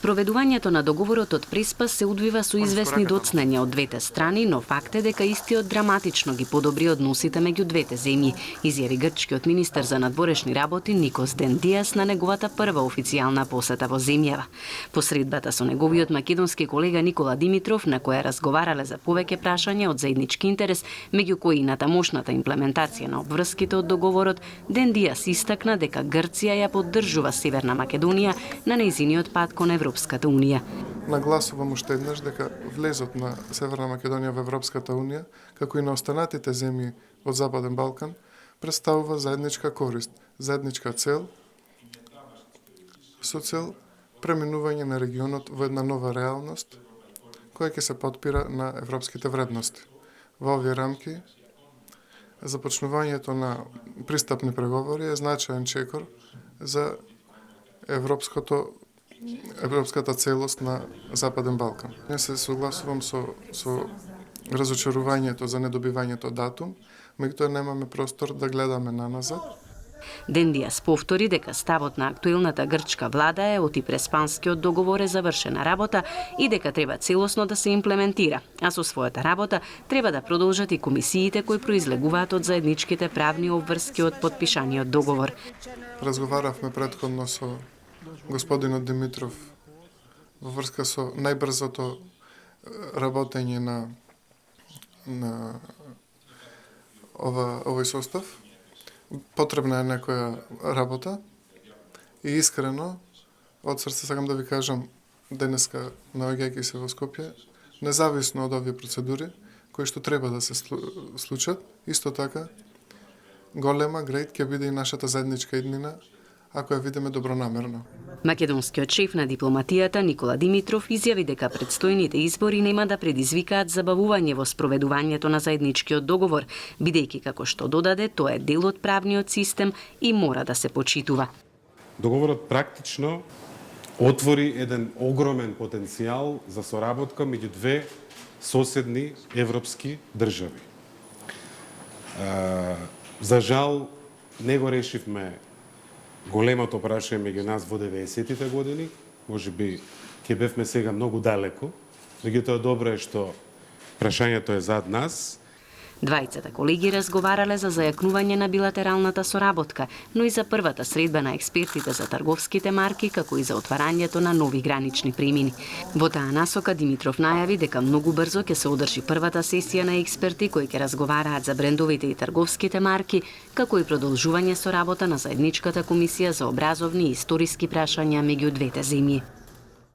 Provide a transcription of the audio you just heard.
Спроведувањето на договорот од Преспа се одвива со известни доцнења од двете страни, но факт е дека истиот драматично ги подобри односите меѓу двете земји, изјави грчкиот министер за надворешни работи Никос Дендиас на неговата прва официјална посета во земјава. По средбата со неговиот македонски колега Никола Димитров, на која разговарале за повеќе прашања од заеднички интерес, меѓу кои и натамошната имплементација на обврските од договорот, Дендиас истакна дека Грција ја поддржува Северна Македонија на нејзиниот пат кон Европската унија. Нагласувам уште еднаш дека влезот на Северна Македонија во Европската унија, како и на останатите земји од Западен Балкан, представува заедничка корист, заедничка цел, со цел преминување на регионот во една нова реалност, која ќе се потпира на европските вредности. Во овие рамки, започнувањето на пристапни преговори е значаен чекор за европската целост на Западен Балкан. Не се согласувам со разочарувањето за недобивањето датум, меѓутоа немаме простор да гледаме наназад. Дендиас повтори дека ставот на актуелната грчка влада е оти преспанскиот договор е завршена работа и дека треба целосно да се имплементира, а со својата работа треба да продолжат и комисиите кои произлегуваат од заедничките правни обврски од потпишаниот договор. Разговаравме претходно со господинот Димитров во врска со најбрзото работење на овој состав. Потребна е некоја работа и искрено, од срце сакам да ви кажам, денеска наоѓајќи се во Скопје, независно од овие процедури, кои што треба да се случат, исто така, голема, грејт ќе биде и нашата заедничка иднина, ако ја видиме добронамерно. Македонскиот шеф на дипломатијата Никола Димитров изјави дека предстојните избори нема да предизвикаат забавување во спроведувањето на заедничкиот договор, бидејќи како што додаде, тоа е дел од правниот систем и мора да се почитува. Договорот практично отвори еден огромен потенцијал за соработка меѓу две соседни европски држави. За жал, не го решивме големото прашање меѓу нас во 90-тите години, можеби ќе бевме сега многу далеко, меѓутоа добро е што прашањето е зад нас. Двајцата колеги разговарале за зајакнување на билатералната соработка, но и за првата средба на експертите за трговските марки, како и за отварањето на нови гранични премини. Во таа насока Димитров најави дека многу брзо ќе се одржи првата сесија на експерти кои ќе разговараат за брендовите и трговските марки, како и продолжување со работа на заедничката комисија за образовни и историски прашања меѓу двете земји.